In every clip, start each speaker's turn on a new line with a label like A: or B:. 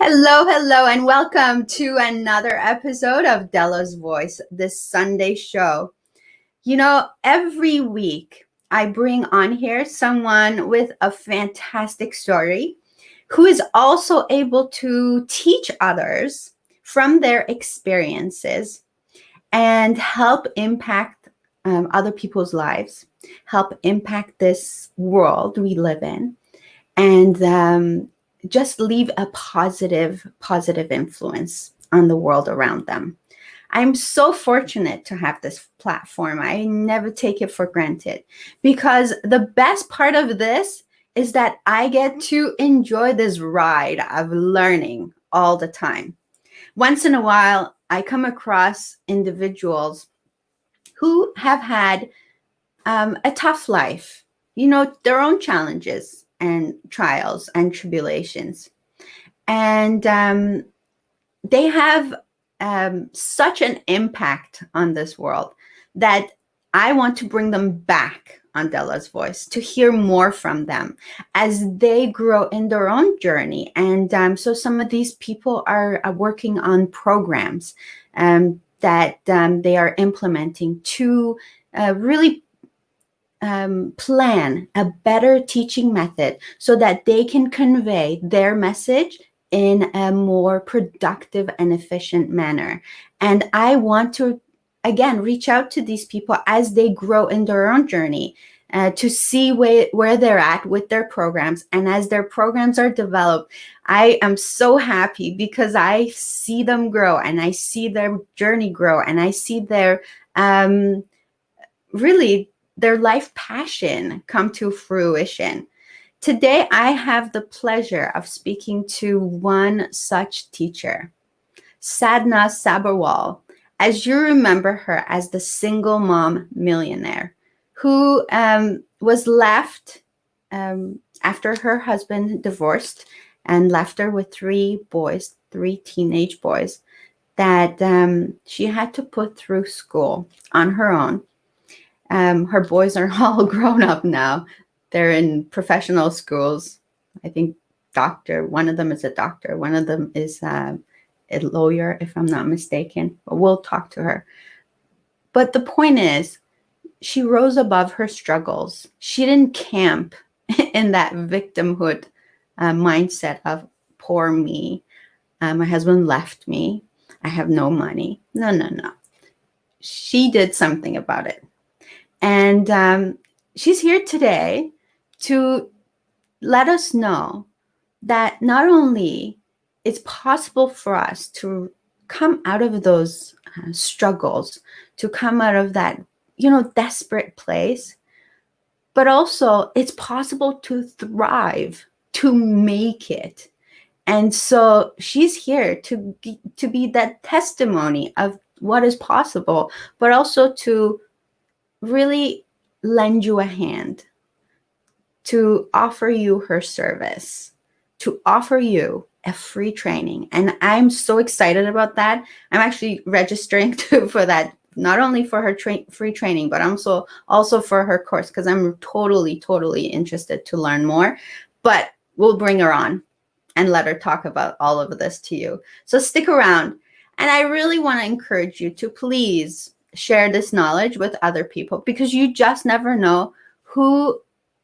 A: Hello, hello, and welcome to another episode of Dela's Voice, this Sunday show. Every week I bring on here someone with a fantastic story who is also able to teach others from their experiences and help impact other people's lives, help impact this world we live in, and just leave a positive influence on the world around them. I'm so fortunate to have this platform. I never take it for granted because the best part of this is that I get to enjoy this ride of learning all the time. Once in a while, I come across individuals who have had a tough life, their own challenges and trials and tribulations. And they have such an impact on this world that I want to bring them back on Dela's Voice to hear more from them as they grow in their own journey. And so some of these people are working on programs that they are implementing to really plan a better teaching method so that they can convey their message in a more productive and efficient manner. And I want to, again, reach out to these people as they grow in their own journey to see where they're at with their programs. And as their programs are developed, I am so happy because I see them grow and I see their journey grow and I see their really their life passion come to fruition. Today, I have the pleasure of speaking to one such teacher, Sadhana Sabherwal, as you remember her as the Single Mom Millionaire, who was left after her husband divorced and left her with three teenage boys that she had to put through school on her own. Her boys are all grown up now. They're in professional schools. I think one of them is a doctor. One of them is a lawyer, if I'm not mistaken. But we'll talk to her. But the point is, she rose above her struggles. She didn't camp in that victimhood mindset of poor me. My husband left me. I have no money. No. She did something about it. And she's here today to let us know that not only it's possible for us to come out of those struggles, to come out of that, desperate place, but also it's possible to thrive, to make it. And so she's here to be that testimony of what is possible, but also to really lend you a hand, to offer you her service, to offer you a free training. And I'm so excited about that. I'm actually registering for that, not only for her free training, but also for her course, because I'm totally interested to learn more. But we'll bring her on and let her talk about all of this to you. So stick around. And I really want to encourage you to please share this knowledge with other people, because you just never know who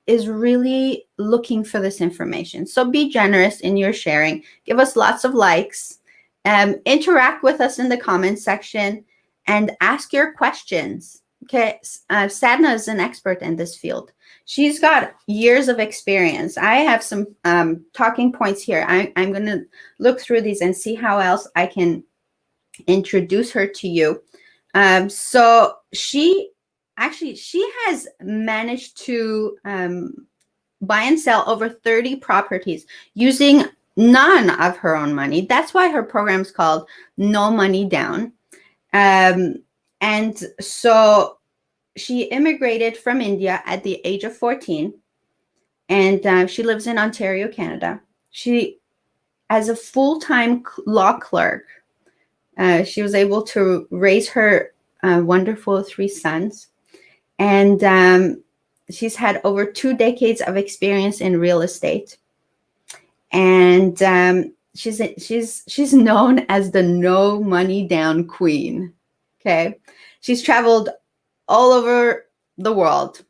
A: is really looking for this information. So be generous in your sharing. Give us lots of likes. Interact with us in the comments section and ask your questions. Okay, Sadhana is an expert in this field. She's got years of experience. I have some talking points here. I'm going to look through these and see how else I can introduce her to you. So she has managed to buy and sell over 30 properties using none of her own money. That's why her program is called No Money Down. And so she immigrated from India at the age of 14, and she lives in Ontario, Canada. She, as a full-time law clerk, she was able to raise her wonderful three sons. And she's had over 2 decades of experience in real estate. And she's known as the no money down queen. Okay. She's traveled all over the world,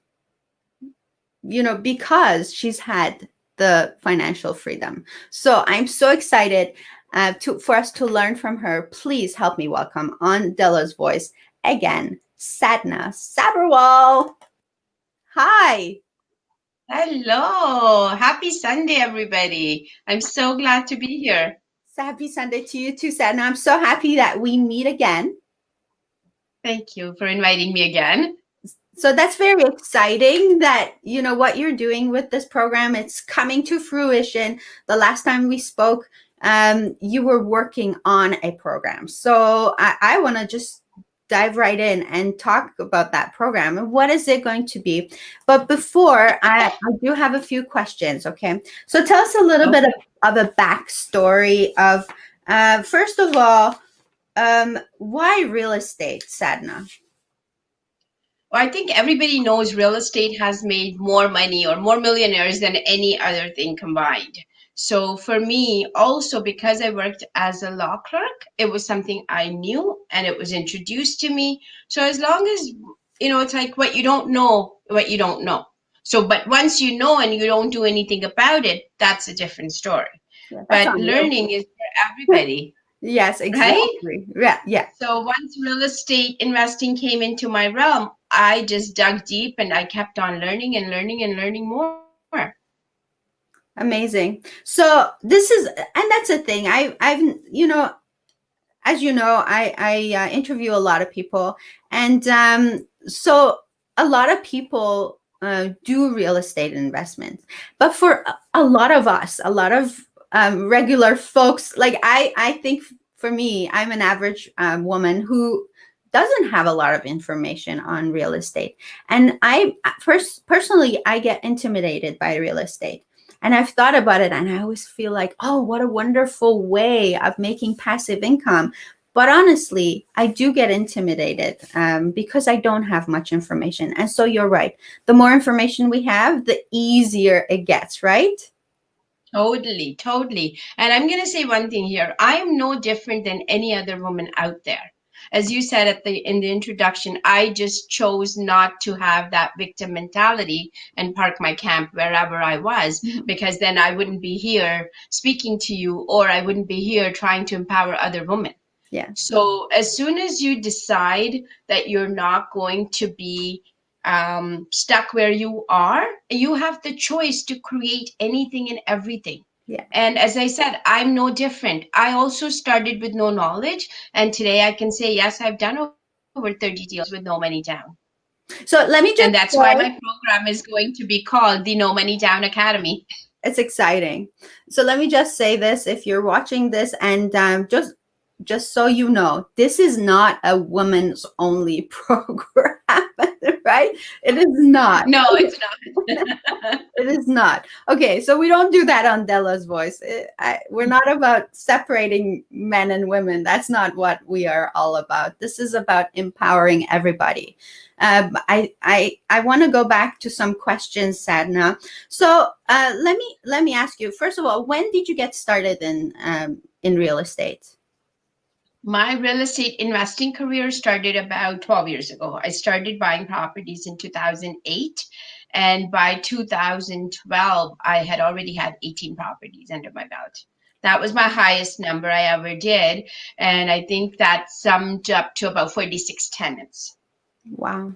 A: because she's had the financial freedom. So I'm so excited for us to learn from her. Please help me welcome on Dela's Voice again, Sadhana Sabherwal. Hi.
B: Hello. Happy Sunday, everybody. I'm so glad to be here.
A: Happy Sunday to you too, Sadhana. I'm so happy that we meet again.
B: Thank you for inviting me again.
A: So that's very exciting that, what you're doing with this program, it's coming to fruition. The last time we spoke, you were working on a program. So I want to just dive right in and talk about that program and what is it going to be. But before, I do have a few questions, okay? So tell us a little bit of a backstory of, first of all, why real estate, Sadhana?
B: Well, I think everybody knows real estate has made more money or more millionaires than any other thing combined. So for me, also because I worked as a law clerk, it was something I knew and it was introduced to me. So as long as, it's like what you don't know, what you don't know. So, but once you know and you don't do anything about it, that's a different story.
A: Yeah, that's
B: But
A: on you.
B: learning is for everybody,
A: Yes,
B: right?
A: exactly. Yeah, yeah.
B: So once real estate investing came into my realm, I just dug deep and I kept on learning and learning and learning more.
A: Amazing. So this is, and that's a thing. I've, as you know, I interview a lot of people, and so a lot of people do real estate investments, but for a lot of us, a lot of regular folks, like I think for me, I'm an average woman who doesn't have a lot of information on real estate, and I personally I get intimidated by real estate. And I've thought about it and I always feel like, oh, what a wonderful way of making passive income. But honestly, I do get intimidated because I don't have much information. And so you're right. The more information we have, the easier it gets, right?
B: Totally, totally. And I'm going to say one thing here. I am no different than any other woman out there. As you said in the introduction, I just chose not to have that victim mentality and park my camp wherever I was, because then I wouldn't be here speaking to you, or I wouldn't be here trying to empower other women.
A: Yeah.
B: So as soon as you decide that you're not going to be stuck where you are, you have the choice to create anything and everything.
A: Yeah.
B: And as I said, I'm no different. I also started with no knowledge. And today I can say, yes, I've done over 30 deals with no money down.
A: So let me
B: And
A: just
B: that's why
A: say,
B: my program is going to be called the No Money Down Academy.
A: it's exciting. So let me just say this: if you're watching this, and just so you know, this is not a women's only program, right? It is not.
B: No, it's not.
A: It is not. Okay, so we don't do that on Dela's Voice. We're not about separating men and women. That's not what we are all about. This is about empowering everybody. I want to go back to some questions, Sadhana. So let me ask you, first of all, when did you get started in real estate?
B: My real estate investing career started about 12 years ago. I started buying properties in 2008. And by 2012, I had already had 18 properties under my belt. That was my highest number I ever did. And I think that summed up to about 46 tenants.
A: Wow.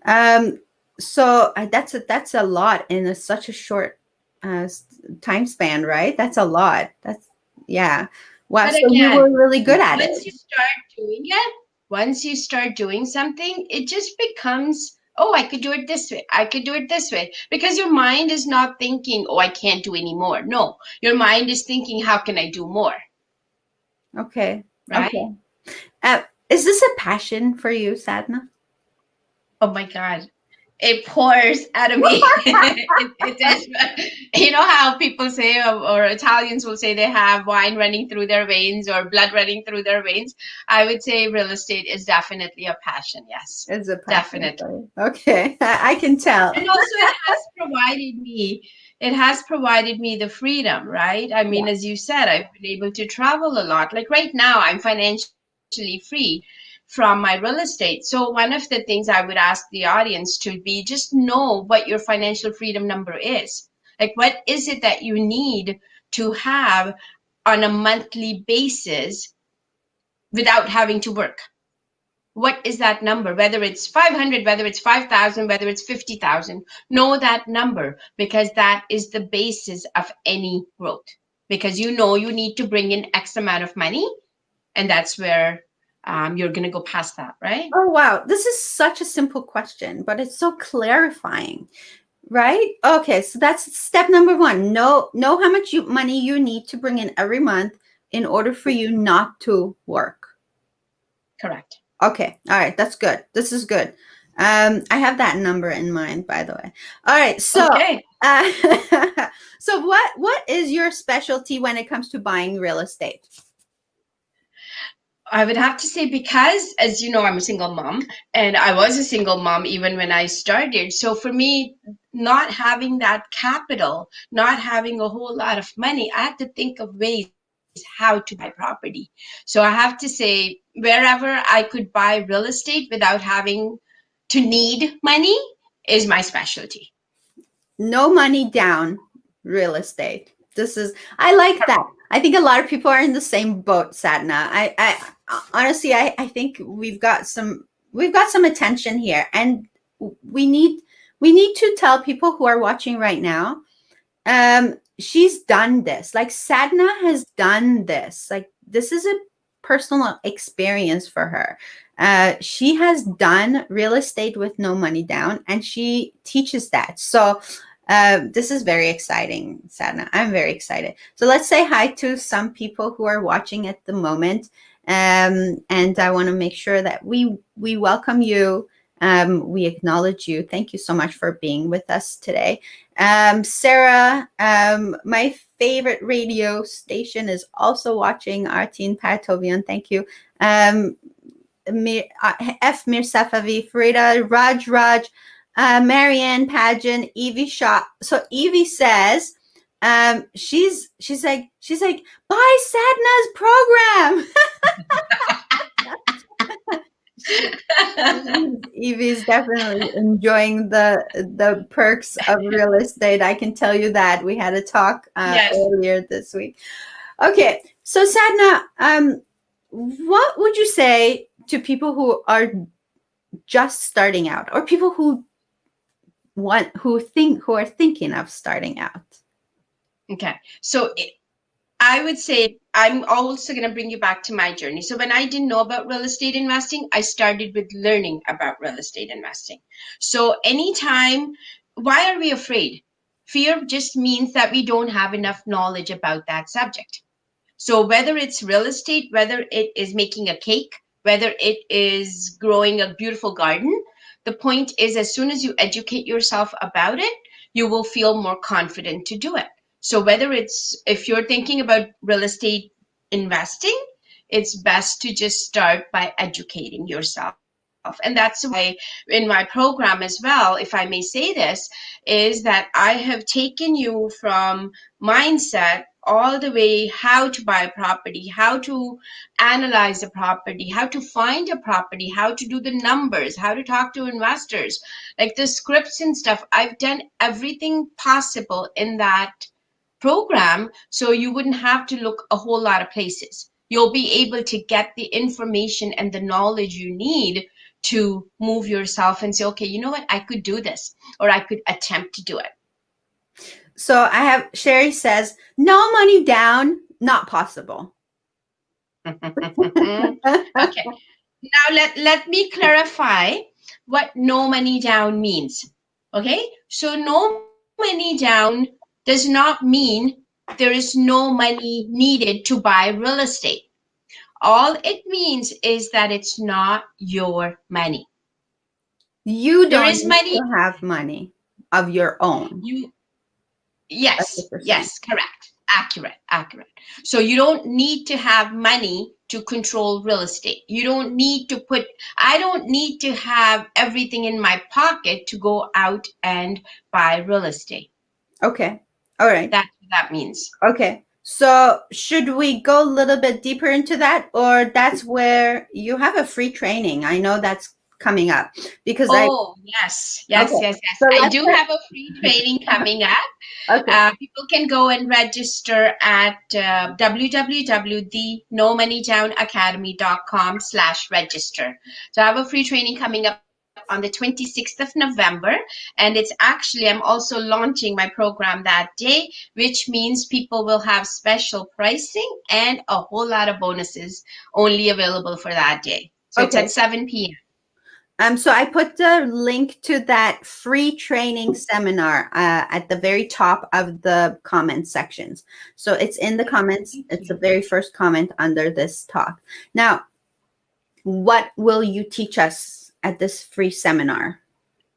A: Um, so that's a lot in such a short time span, right? That's a lot. That's yeah. Wow.
B: But
A: So you
B: again,
A: were really good at
B: once
A: it.
B: you start doing it, once you start doing something, it just becomes, oh, I could do it this way. I could do it this way. Because your mind is not thinking, oh, I can't do any more. No, your mind is thinking, how can I do more?
A: Okay.
B: Right?
A: Okay. Is this a passion for you, Sadhana?
B: Oh my God. it pours out of me. It is, you know how people say, or Italians will say they have wine running through their veins or blood running through their veins. I would say real estate is definitely a passion. Yes,
A: It's a passion
B: definitely.
A: for you. Okay, I can tell.
B: And also it has provided me the freedom, right? I
A: Yeah.
B: mean, as you said, I've been able to travel a lot. Like right now, I'm financially free from my real estate. So one of the things I would ask the audience to be, just know what your financial freedom number is. Like, what is it that you need to have on a monthly basis without having to work? What is that number? Whether it's 500, whether it's 5,000, whether it's 50,000, know that number, because that is the basis of any growth. Because you know you need to bring in X amount of money, and that's where you're going to go past that, right?
A: Oh, wow. This is such a simple question, but it's so clarifying, right? Okay, so that's step number one. Know how much money you need to bring in every month in order for you not to work.
B: Correct.
A: Okay, all right, that's good. This is good. I have that number in mind, by the way. All right, so
B: Okay.
A: so what is your specialty when it comes to buying real estate?
B: I would have to say, because, as you know, I'm a single mom, and I was a single mom even when I started. So for me, not having that capital, not having a whole lot of money, I had to think of ways how to buy property. So I have to say, wherever I could buy real estate without having to need money is my specialty.
A: No money down real estate. I like that. I think a lot of people are in the same boat, Sadhana. I honestly, I think we've got some attention here, and we need we need to tell people who are watching right now. She's done this. Like, Sadhana has done this. Like, this is a personal experience for her. She has done real estate with no money down, and she teaches that. So this is very exciting, Sadhana. I'm very excited. So let's say hi to some people who are watching at the moment. And I want to make sure that we welcome you. We acknowledge you. Thank you so much for being with us today. Sarah, my favorite radio station, is also watching. Artin Paratovian, thank you. F. Mir Safavi, Farida, Raj, Marianne Pageant, Evie Shaw. So Evie says, she's like, buy Sadhana's program. Evie's definitely enjoying the perks of real estate. I can tell you that. We had a talk
B: Yes.
A: earlier this week. Okay, so Sadhana, what would you say to people who are just starting out, or people who are thinking of starting out?
B: Okay. So I would say, I'm also going to bring you back to my journey. So when I didn't know about real estate investing, I started with learning about real estate investing. So anytime, why are we afraid? Fear just means that we don't have enough knowledge about that subject. So whether it's real estate, whether it is making a cake, whether it is growing a beautiful garden, the point is, as soon as you educate yourself about it, you will feel more confident to do it. So whether it's, if you're thinking about real estate investing, it's best to just start by educating yourself. And that's why in my program as well, if I may say this, is that I have taken you from mindset all the way how to buy a property, how to analyze a property, how to find a property, how to do the numbers, how to talk to investors, like the scripts and stuff. I've done everything possible in that program, so you wouldn't have to look a whole lot of places. You'll be able to get the information and the knowledge you need to move yourself and say, okay, you know what, I could do this, or I could attempt to do it.
A: So I have, Sherry says, no money down, not possible.
B: Okay. Now let me clarify what no money down means. Okay? So no money down does not mean there is no money needed to buy real estate. All it means is that it's not your money.
A: You
B: There
A: don't
B: is
A: need
B: money.
A: to have money of your own.
B: You
A: That's what
B: Yes,
A: you're saying.
B: yes, correct. Accurate. So you don't need to have money to control real estate. You don't need to put, I don't need to have everything in my pocket to go out and buy real estate.
A: Okay. All right.
B: That's what that means.
A: Okay. So should we go a little bit deeper into that, or that's where you have a free training? I know that's coming up because
B: Oh, yes, yes,
A: okay.
B: yes, yes.
A: So
B: I
A: let's
B: do have a free training coming up.
A: okay.
B: People can go and register at www.thenomoneydownacademy.com/register. So I have a free training coming up on the 26th of November, and it's actually, I'm also launching my program that day, which means people will have special pricing and a whole lot of bonuses only available for that day. So it's
A: Okay.
B: at 7 p.m.
A: So I put the link to that free training seminar at the very top of the comment sections. So it's in the comments.
B: Thank
A: It's the
B: you.
A: very first comment under this talk. Now, what will you teach us at this free seminar?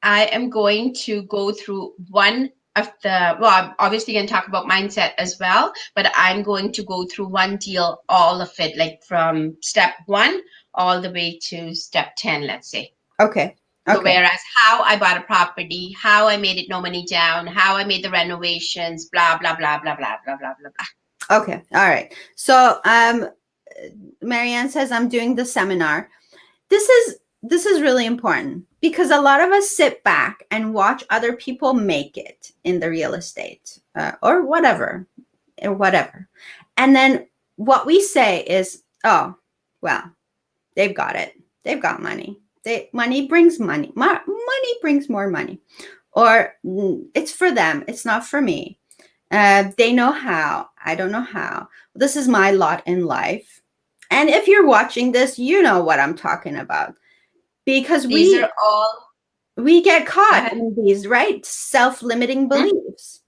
B: I am going to go through one of the, well, I'm obviously going to talk about mindset as well, but I'm going to go through one deal, all of it, like from step one all the way to step 10, let's say.
A: Okay.
B: So
A: Okay.
B: whereas how I bought a property, how I made it no money down, how I made the renovations, blah, blah, blah, blah, blah, blah, blah, blah, blah.
A: Okay. All right. So Marianne says I'm doing the seminar. This is really important because a lot of us sit back and watch other people make it in the real estate or whatever, and then what we say is, oh, well, they've got it, they've got money, money brings money, money brings more money, or it's for them, it's not for me. They know how, I don't know how. This is my lot in life. And if you're watching this, you know what I'm talking about because
B: These
A: we
B: are all,
A: we get
B: go
A: caught
B: ahead.
A: in these, right, self-limiting beliefs.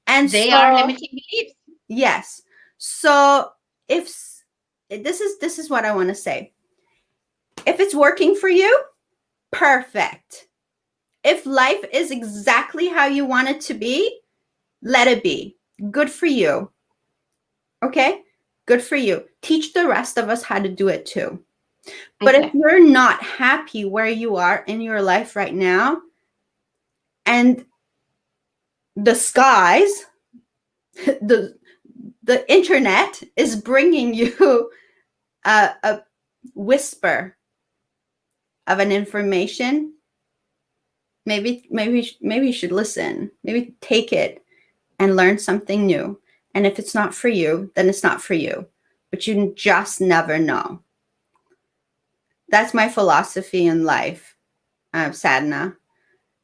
A: And
B: They are
A: so
B: limiting beliefs.
A: yes, so if this is what I want to say. If it's working for you, perfect. If life is exactly how you want it to be, let it be. Good for you. Okay, good for you. Teach the rest of us how to do it too. But if
B: Okay.
A: you're not happy where you are in your life right now, and the skies, the the internet is bringing you a whisper of an information, maybe you should listen. Maybe take it and learn something new. And if it's not for you, then it's not for you. But you just never know. That's my philosophy in life, Sadhana.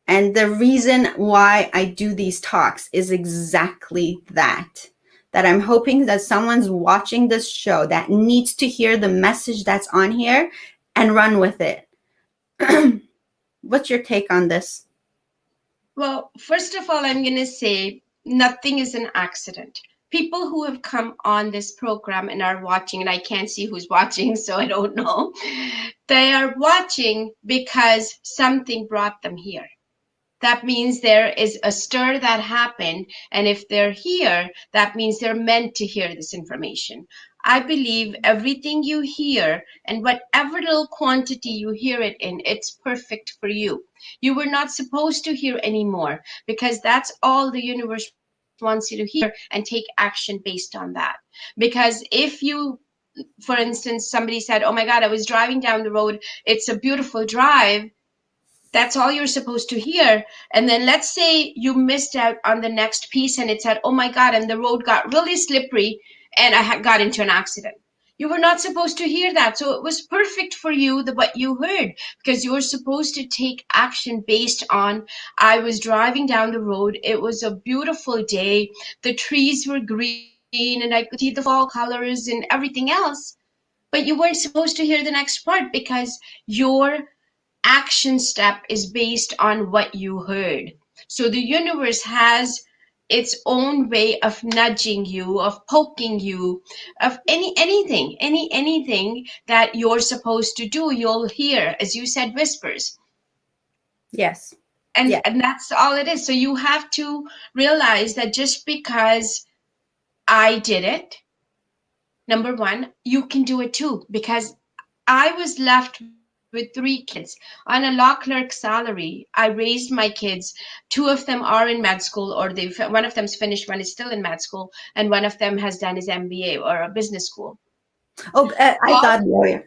A: And the reason why I do these talks is exactly that. That I'm hoping that someone's watching this show that needs to hear the message that's on here and run with it. What's your take on this?
B: Well, first of all, I'm going to say nothing is an accident. People who have come on this program and are watching, and I can't see who's watching, so I don't know, they are watching because something brought them here. That means there is a stir that happened. And if they're here, that means they're meant to hear this information. I believe everything you hear and whatever little quantity you hear it in, it's perfect for you. You were not supposed to hear anymore because that's all the universe wants you to hear and take action based on that. Because if you, for instance, somebody said, oh my God, I was driving down the road, it's a beautiful drive, that's all you're supposed to hear. And then let's say you missed out on the next piece and it said, oh my God, and the road got really slippery and I got into an accident. You were not supposed to hear that. So it was perfect for you, what you heard, because you were supposed to take action based on, I was driving down the road. It was a beautiful day. The trees were green and I could see the fall colors and everything else. But you weren't supposed to hear the next part because your action step is based on what you heard. So the universe has its own way of nudging you, of poking you, of anything that you're supposed to do. You'll hear, as you said, whispers.
A: Yes.
B: And
A: Yeah.
B: and that's all it is. So you have to realize that just because I did it, number one, you can do it too. Because I was left with three kids on a law clerk salary. I raised my kids. Two of them are in med school, or one of them's finished, one is still in med school, and one of them has done his MBA or a business school.
A: Oh, I
B: All,
A: thought lawyer.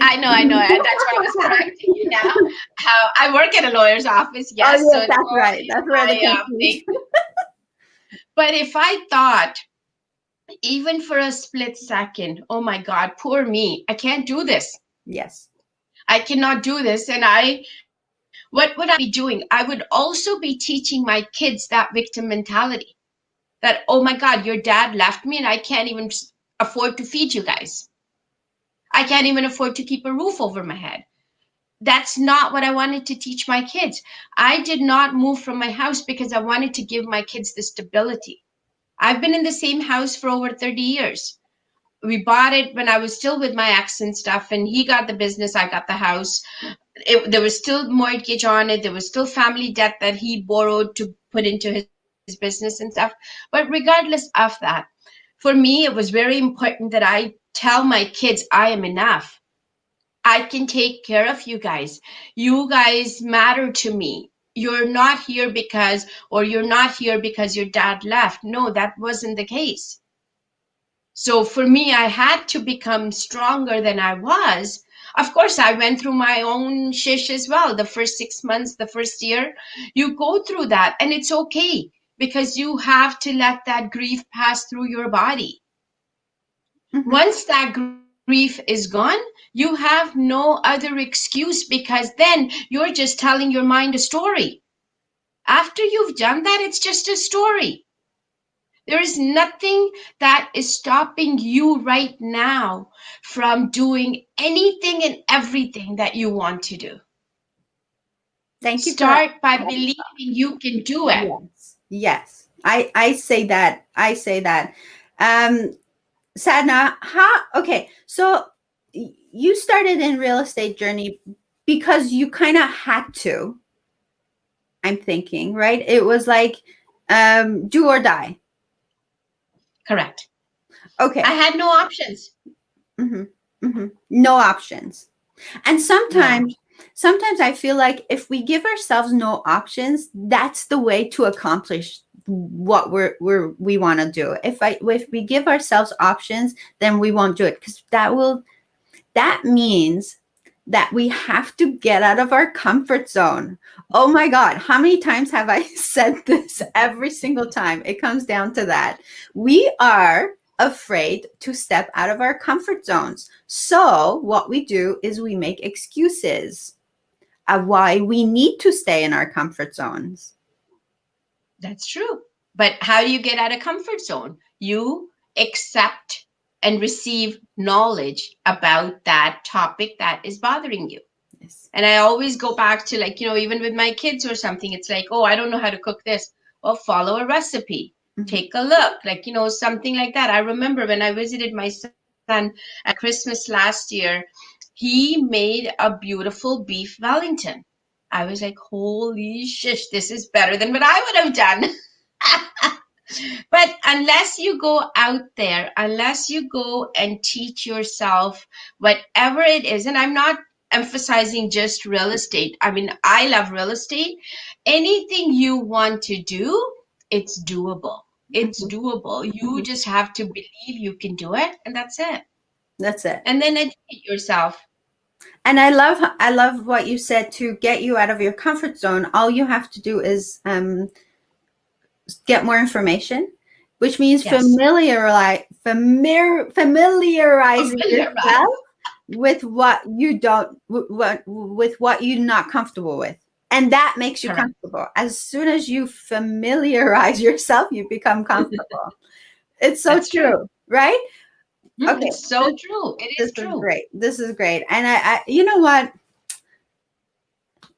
B: I know, and that's why I was correcting you now. How I work at a lawyer's office,
A: Oh,
B: yes, so
A: yes,
B: it's
A: that's
B: all
A: right.
B: in
A: That's where the
B: my
A: confusion.
B: But if I thought, even for a split second, oh my God, poor me, I can't do this.
A: Yes.
B: I cannot do this. And what would I be doing? I would also be teaching my kids that victim mentality, that, oh my God, your dad left me and I can't even afford to feed you guys. I can't even afford to keep a roof over my head. That's not what I wanted to teach my kids. I did not move from my house because I wanted to give my kids the stability. I've been in the same house for over 30 years. We bought it when I was still with my ex and stuff, and he got the business, I got the house. There was still mortgage on it. There was still family debt that he borrowed to put into his business and stuff. But regardless of that, for me, it was very important that I tell my kids I am enough. I can take care of you guys. You guys matter to me. You're not here because, or you're not here because your dad left. No, that wasn't the case. So for me, I had to become stronger than I was. Of course, I went through my own shish as well. The first 6 months, the first year, you go through that, and it's okay because you have to let that grief pass through your body.
A: Hmm.
B: Once that grief is gone, you have no other excuse, because then you're just telling your mind a story. After you've done that, it's just a story. There is nothing that is stopping you right now from doing anything and everything that you want to do.
A: Thank you for that.
B: Start by believing you can do it.
A: Yes. Yes. I say that. I say that. Um, Sadhna, okay, so you started in real estate journey because you kind of had to, I'm thinking, right? It was like do or die.
B: Correct. I
A: Okay.
B: had no options.
A: Hmm. Hmm. No options. And
B: No
A: sometimes,
B: options.
A: sometimes I feel like if we give ourselves no options, that's the way to accomplish what we want to do. If we give ourselves options, then we won't do it, because that means that we have to get out of our comfort zone. Oh my God, how many times have I said this? Every single time it comes down to that. We are afraid to step out of our comfort zones. So, what we do is we make excuses of why we need to stay in our comfort zones.
B: That's true. But how do you get out of comfort zone? You accept and receive knowledge about that topic that is bothering you.
A: Yes.
B: And I always go back to, like, even with my kids or something, it's like, oh, I don't know how to cook this. Well, follow a recipe.
A: Mhm.
B: Take a look, like, something like that. I remember when I visited my son at Christmas last year, he made a beautiful beef Wellington. I was like, holy shish, this is better than what I would have done. But unless you go out there, unless you go and teach yourself whatever it is, and I'm not emphasizing just real estate. I mean, I love real estate. Anything you want to do, it's doable. It's
A: Mhm.
B: doable. You
A: Mhm.
B: just have to believe you can do it, and that's it.
A: That's it.
B: And then educate yourself.
A: And I love what you said. To get you out of your comfort zone, all you have to do is get more information, which means
B: Yes.
A: familiarizing
B: Familiarize.
A: yourself with what you don't with what you're not comfortable with, and that makes you
B: Correct.
A: comfortable. As soon as you familiarize yourself, you become comfortable. It's so
B: That's true.
A: true, right? Okay,
B: It's so
A: this,
B: true. It
A: this
B: is
A: is
B: true.
A: great. This is great. And I you know what,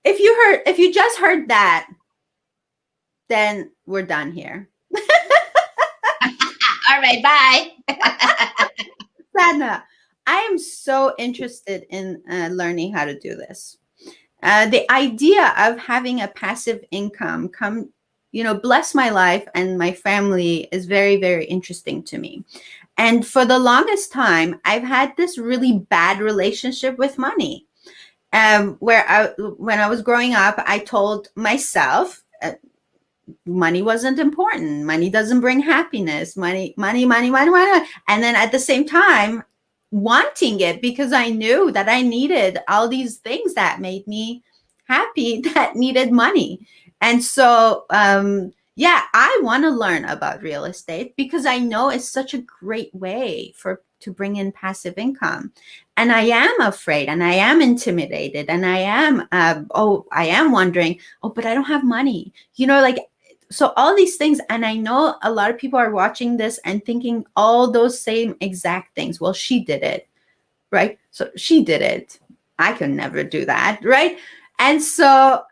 A: if you just heard that, then we're done here.
B: All right. Bye.
A: Sadhna, I am so interested in learning how to do this. The idea of having a passive income bless my life and my family is very, very interesting to me. And for the longest time, I've had this really bad relationship with money. When I was growing up, I told myself money wasn't important. Money doesn't bring happiness. Money. And then at the same time, wanting it because I knew that I needed all these things that made me happy that needed money. And so, yeah, I want to learn about real estate because I know it's such a great way to bring in passive income. And I am afraid and I am intimidated and I am wondering, oh, but I don't have money. Like, so all these things, and I know a lot of people are watching this and thinking all those same exact things. Well, she did it, right? So she did it. I could never do that, right? And so,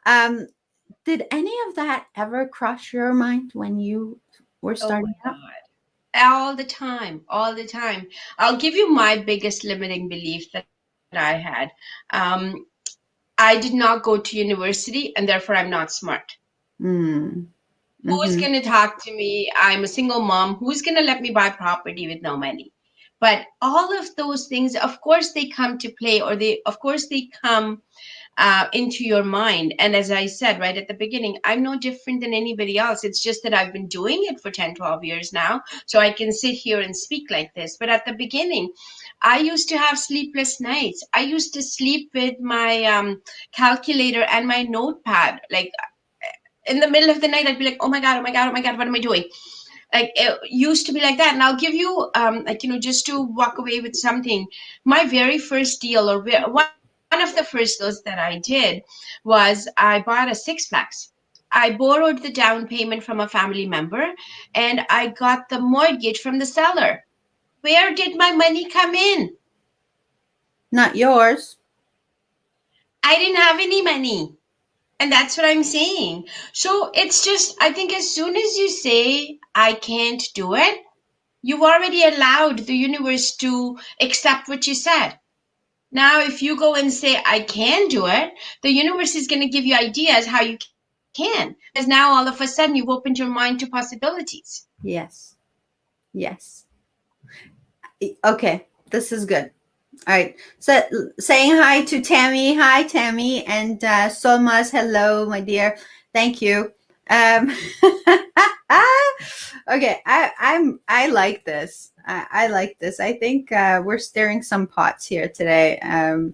A: did any of that ever cross your mind when you were
B: Oh my
A: starting out?
B: God. All the time, all the time. I'll give you my biggest limiting belief that I had. I did not go to university and therefore I'm not smart.
A: Mm,
B: Who's
A: mm-hmm.
B: going to talk to me? I'm a single mom. Who's going to let me buy property with no money? But all of those things, of course, they come to play, or of course, they come into your mind. And as I said right at the beginning, I'm no different than anybody else. It's just that I've been doing it for 10, 12 years now. So I can sit here and speak like this. But at the beginning, I used to have sleepless nights. I used to sleep with my calculator and my notepad. Like in the middle of the night, I'd be like, oh my God, oh my God, oh my God, what am I doing? Like it used to be like that. And I'll give you, just to walk away with something. My very first deal, or one of the first deals that I did, was I bought a sixplex. I borrowed the down payment from a family member, and I got the mortgage from the seller. Where did my money come in?
A: Not yours.
B: I didn't have any money. And that's what I'm saying. So it's just, I think as soon as you say, I can't do it, you've already allowed the universe to accept what you said. Now, if you go and say, I can do it, the universe is going to give you ideas how you can. Because now all of a sudden you've opened your mind to possibilities.
A: Yes. Yes. Okay. This is good. All right. So saying hi to Tammy. Hi, Tammy. And Solmas, hello, my dear. Thank you. Um, okay. I like this. I like this. I think we're stirring some pots here today,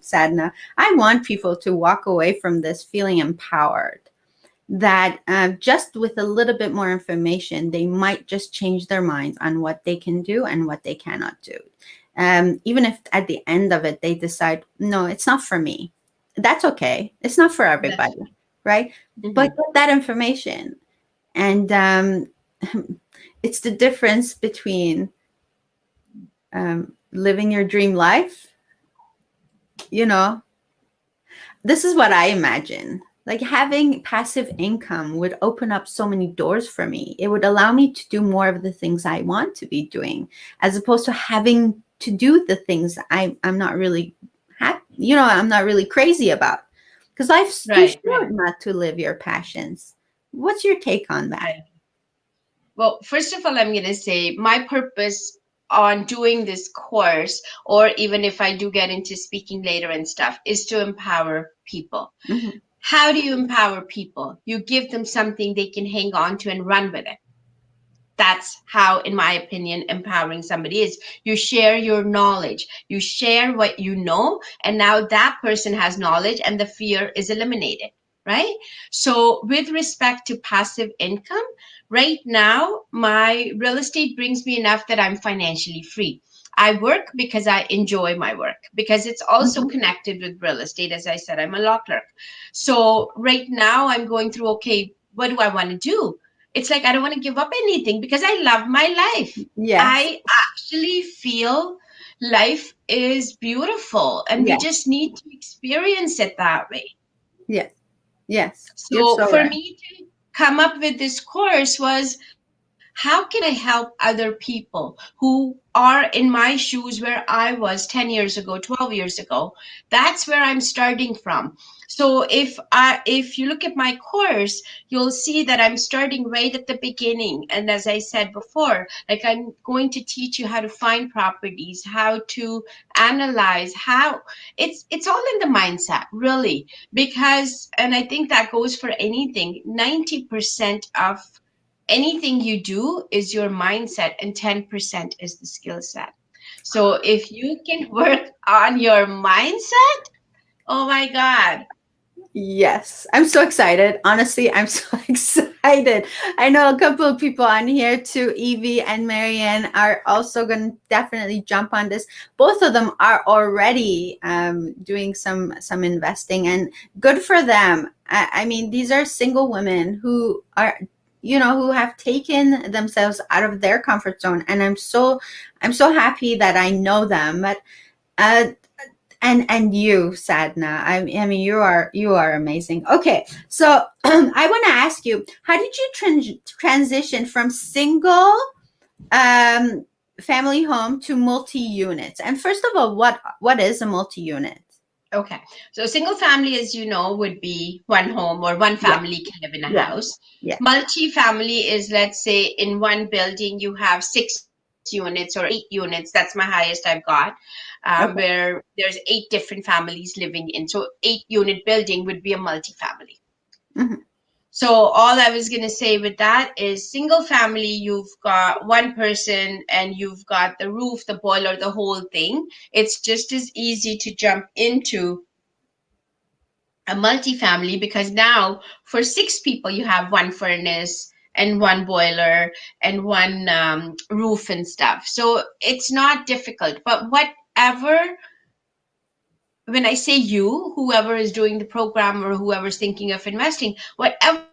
A: Sadhana. I want people to walk away from this feeling empowered. That just with a little bit more information, they might just change their minds on what they can do and what they cannot do. Even if at the end of it, they decide, no, it's not for me. That's okay. It's not for
B: That's
A: everybody, right? But
B: mhm.
A: get that information. And it's the difference between living your dream life. You know, this is what I imagine. Like having passive income would open up so many doors for me. It would allow me to do more of the things I want to be doing, as opposed to having to do the things I'm not really happy, I'm not really crazy about. Because life's too
B: Right,
A: short not to live your passions. What's your take on that?
B: right. Well, first of all, I'm going to say my purpose on doing this course, or even if I do get into speaking later and stuff, is to empower people.
A: Mm-hmm.
B: How do you empower people? You give them something they can hang on to and run with it. That's how, in my opinion, empowering somebody is. You share your knowledge, you share what you know, and now that person has knowledge and the fear is eliminated, right? So with respect to passive income, right now my real estate brings me enough that I'm financially free. I work because I enjoy my work, because it's also
A: Mm-hmm.
B: connected with real estate. As I said, I'm a law clerk. So right now I'm going through, okay, what do I want to do? It's like I don't want to give up anything because I love my life.
A: Yes.
B: I actually feel life is beautiful and we
A: Yes.
B: just need to experience it that way.
A: Yes. Yes. You're
B: So
A: so
B: for
A: right.
B: me to come up with this course was How can I help other people who are in my shoes where I was 10 years ago, 12 years ago? That's where I'm starting from. So if you look at my course, you'll see that I'm starting right at the beginning. And as I said before, like I'm going to teach you how to find properties, how to analyze, how it's all in the mindset, really. Because, and I think that goes for anything, 90% of anything you do is your mindset, and 10% is the skill set. So if you can work on your mindset, oh my God.
A: Yes, I'm so excited. Honestly, I'm so excited. I know a couple of people on here too. Evie and Marianne are also going to definitely jump on this. Both of them are already doing some investing, and good for them. I mean, these are single women who are, who have taken themselves out of their comfort zone, and I'm so happy that I know them. But uh, and you, Sadhna, I mean, you are amazing. Okay, so I want to ask you, how did you transition from single um, family home to multi units? And first of all, what is a multi unit?
B: Okay. So single family, as you know, would be one home or one
A: Yeah,
B: family can live in a
A: yeah,
B: house.
A: yeah.
B: Multi-family is, let's say, in one building you have 6 units or 8 units. That's my highest I've got,
A: Okay.
B: where there's 8 different families living in. So 8 unit building would be a multi-family.
A: Hmm.
B: So all I was going to say with that is single family, you've got one person and you've got the roof, the boiler, the whole thing. It's just as easy to jump into a multifamily because now for 6 people you have one furnace and one boiler and one roof and stuff. So it's not difficult. But whatever, when I say you, whoever is doing the program or whoever's thinking of investing, whatever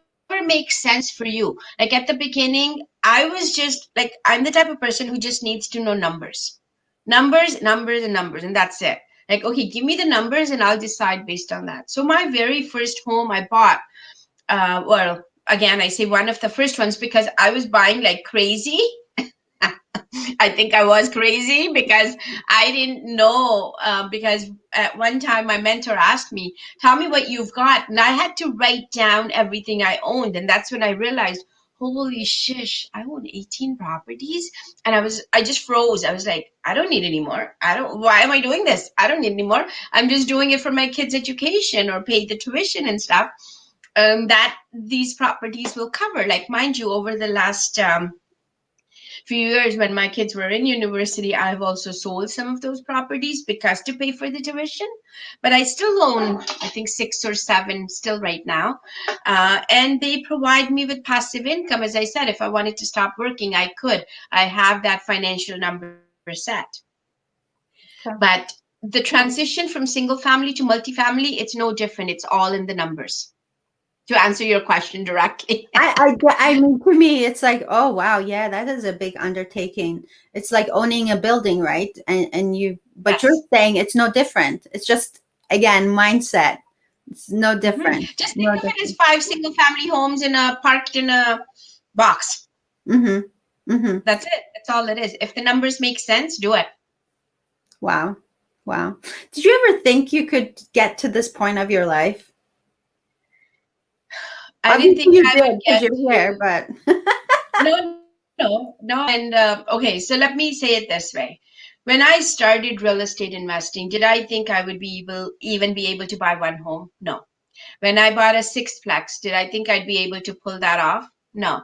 B: makes sense for you. Like at the beginning, I was just like, I'm the type of person who just needs to know numbers. Numbers, and numbers, and that's it. Like, okay, give me the numbers and I'll decide based on that. So my very first home I bought, well, again, I say one of the first ones because I was buying like crazy. I think I was crazy because I didn't know. Because at one time my mentor asked me, "Tell me what you've got," and I had to write down everything I owned, and that's when I realized, holy shish, I own 18 properties, and I just froze. I was like, I don't need any more. I don't. Why am I doing this? I don't need any more. I'm just doing it for my kids' education or pay the tuition and stuff. That these properties will cover. Like, mind you, over the last few years when my kids were in university, I've also sold some of those properties because to pay for the tuition. But I still own, I think, 6 or 7 still right now. And they provide me with passive income. As I said, if I wanted to stop working, I could. I have that financial number set.
A: Okay.
B: But the transition from single family to multifamily, it's no different. It's all in the numbers. To answer your question directly.
A: I mean, to me, it's like, oh wow, yeah, that is a big undertaking. It's like owning a building, right? But you're
B: Yes.
A: saying it's no different. It's just, again, mindset. It's no different.
B: Just think
A: No
B: of it as
A: different.
B: 5 single family homes in a parked in a box.
A: Mm-hmm. Mm-hmm.
B: That's it. That's all it is. If the numbers make sense, do it.
A: Wow. Wow. Did you ever think you could get to this point of your life?
B: I didn't
A: Obviously,
B: think
A: you
B: I
A: did
B: would
A: because
B: get
A: you're here,
B: to.
A: but
B: No. And okay, so let me say it this way. When I started real estate investing, did I think I would be even be able to buy one home? No. When I bought a sixplex, did I think I'd be able to pull that off? No.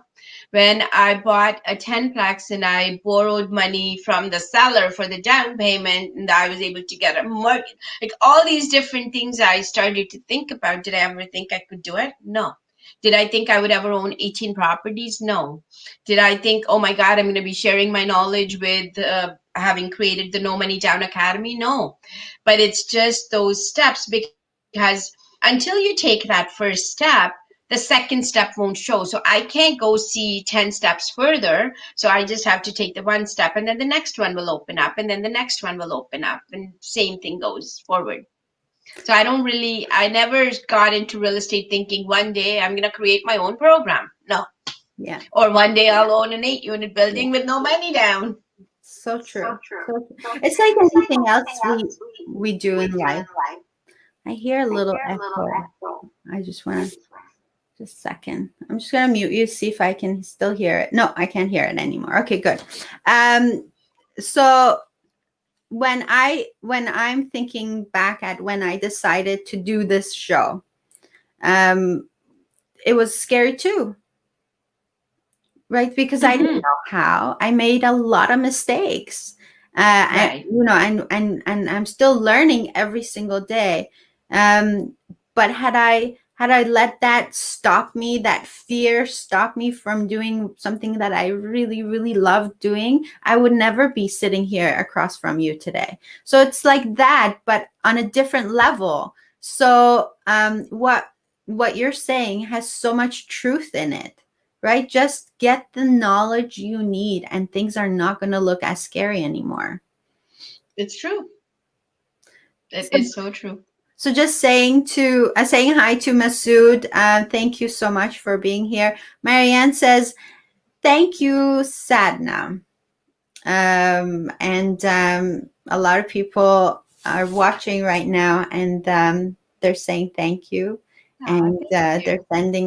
B: When I bought a 10plex and I borrowed money from the seller for the down payment and I was able to get a mortgage, like all these different things I started to think about, did I ever think I could do it? No. Did I think I would ever own 18 properties? No. Did I think, oh my God, I'm going to be sharing my knowledge with having created the No Money Down Academy? No. But it's just those steps because until you take that first step, the second step won't show. So I can't go see 10 steps further. So I just have to take the one step and then the next one will open up and then the next one will open up and same thing goes forward. So I never got into real estate thinking one day I'm going to create my own program. No.
A: Yeah.
B: Or one day I'll own an 8-unit building with no money down.
A: So true. So true. It's like anything else we do in life. I hear a little echo. I just want to just a second. I'm just gonna mute you, see if I can still hear it. No, I can't hear it anymore. Okay, good. So when I'm thinking back at when I decided to do this show, it was scary too, right? Because I didn't know how. I made a lot of mistakes,
B: Right.
A: and I'm still learning every single day. But had I let that stop me, that fear stop me from doing something that I really, really love doing, I would never be sitting here across from you today. So it's like that, but on a different level. So what you're saying has so much truth in it, right? Just get the knowledge you need, and things are not going to look as scary anymore.
B: It's true. It is so true.
A: So just saying hi to Masood. Thank you so much for being here. Marianne says, thank you, Sadhana. And a lot of people are watching right now, and they're saying thank you, and they're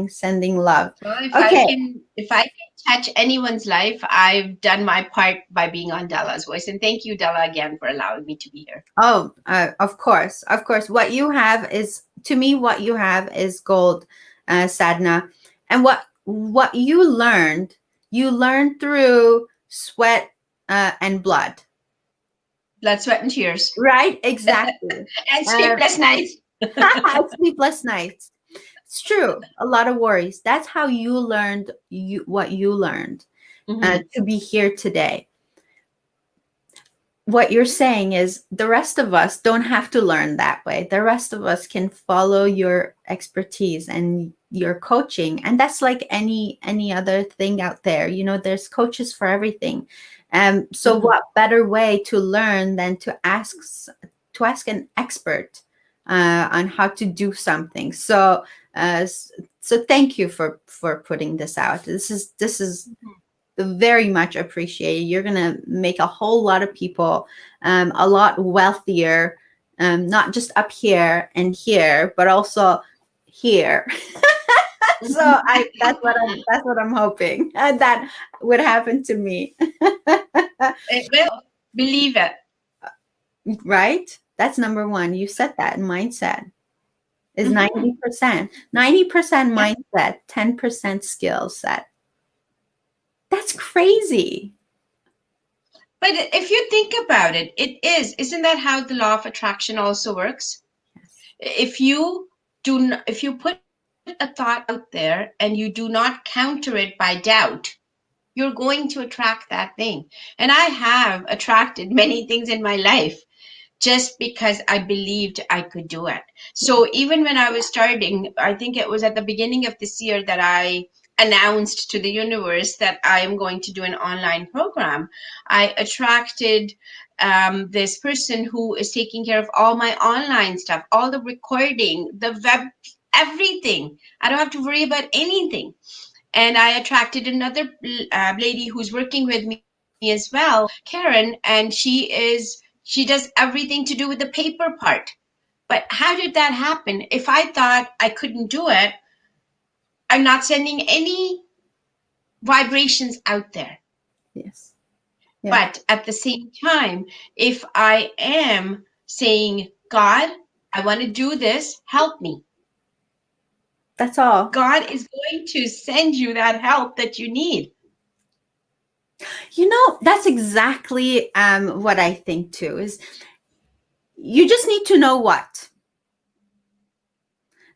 A: sending love.
B: Well,
A: Okay.
B: if I can touch anyone's life, I've done my part by being on Dela's Voice. And thank you, Dela, again for allowing me to be here.
A: Oh, of course. What you have is, to me, what you have is gold, Sadhana. And what you learned through sweat and blood.
B: Blood, sweat, and tears.
A: Right? Exactly.
B: And sleepless nights.
A: Sleepless nights. It's true. A lot of worries. That's how you learned what you learned to be here today. What you're saying is the rest of us don't have to learn that way. The rest of us can follow your expertise and your coaching. And that's like any other thing out there. There's coaches for everything. So what better way to learn than to ask an expert on how to do something. So thank you for putting this out. This is very much appreciated. You're going to make a whole lot of people a lot wealthier, not just up here and here, but also here. So that's what I'm hoping that would happen to me.
B: It will. Believe it.
A: Right? That's number one. You said that mindset is 90%. 90% mindset, 10% skill set. That's crazy.
B: But if you think about it, isn't that how the law of attraction also works? Yes. If you put a thought out there and you do not counter it by doubt, you're going to attract that thing. And I have attracted many things in my life just because I believed I could do it. So even when I was starting, I think it was at the beginning of this year that I announced to the universe that I am going to do an online program. I attracted this person who is taking care of all my online stuff, all the recording, the web, everything. I don't have to worry about anything. And I attracted another lady who's working with me as well, Karen, and she does everything to do with the paper part. But how did that happen? If I thought I couldn't do it, I'm not sending any vibrations out there.
A: Yes. Yeah.
B: But at the same time, if I am saying, God, I want to do this, help me.
A: That's all.
B: God is going to send you that help that you need.
A: That's exactly what I think too, is you just need to know what.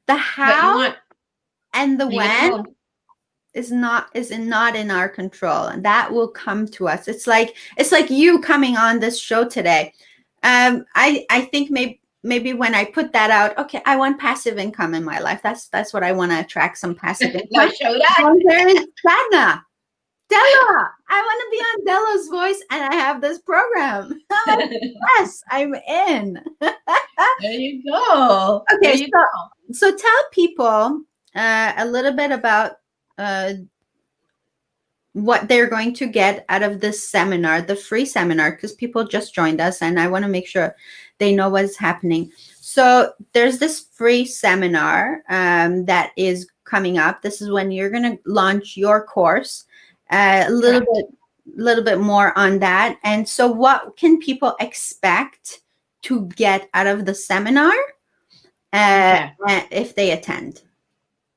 A: The how and the when is not in our control, and that will come to us. It's like you coming on this show today. I think maybe when I put that out, okay, I want passive income in my life. That's what I want to attract, some passive income. There is Sadhana. Dela, I want to be on Dela's Voice, and I have this program. Yes, I'm in.
B: There you go.
A: Okay, so tell people a little bit about what they're going to get out of this seminar, the free seminar, because people just joined us and I want to make sure they know what's happening. So there's this free seminar that is coming up. This is when you're going to launch your course. A little bit more on that. And so what can people expect to get out of the seminar if they attend?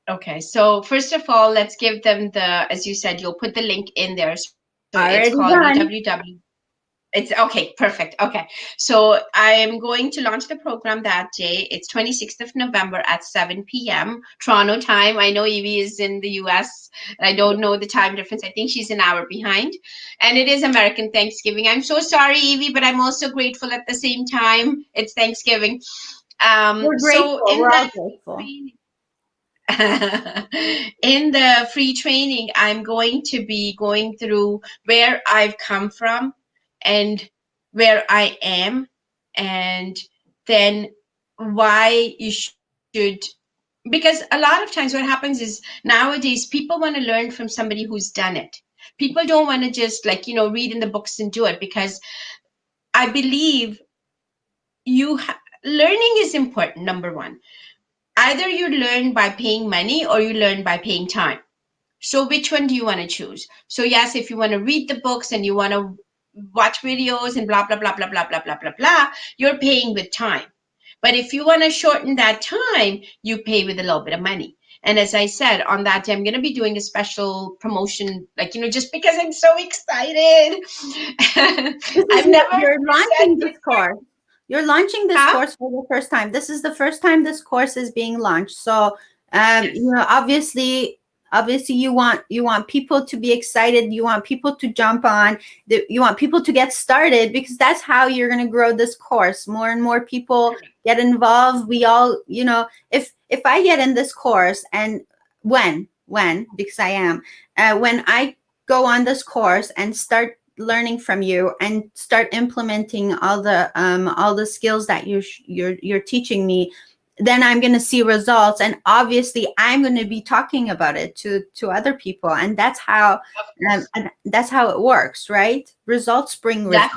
B: Okay, so first of all, let's give them as you said, you'll put the link in there. So
A: Already
B: it's called
A: done.
B: www. It's okay, perfect. Okay, so I'm going to launch the program that day. It's 26th of November at 7 p.m. Toronto time. I know Evie is in the US, and I don't know the time difference. I think she's an hour behind. And it is American Thanksgiving. I'm so sorry, Evie, but I'm also grateful at the same time. It's Thanksgiving.
A: We're grateful.
B: So in
A: We're all
B: that
A: grateful.
B: in the free training, I'm going to be going through where I've come from and where I am, and then why you should. Because a lot of times what happens is nowadays people want to learn from somebody who's done it. People don't want to just read in the books and do it, because I believe learning is important, number one. Either you learn by paying money or you learn by paying time. So which one do you want to choose? So yes, if you want to read the books and you want to watch videos and blah, blah, blah, blah, blah, blah, blah, blah, blah, you're paying with time. But if you want to shorten that time, you pay with a little bit of money. And as I said, on that day, I'm going to be doing a special promotion, just because I'm so excited.
A: You're launching this course. You're launching this course for the first time. This is the first time this course is being launched. So, obviously you want people to be excited. You want people to jump on. You want people to get started, because that's how you're going to grow this course. More and more people get involved. We all, if I get in this course, and when because I am, when I go on this course and start learning from you and start implementing all the skills that you're teaching me, then I'm going to see results, and obviously I'm going to be talking about it to other people, and that's how it works, right? Results bring results.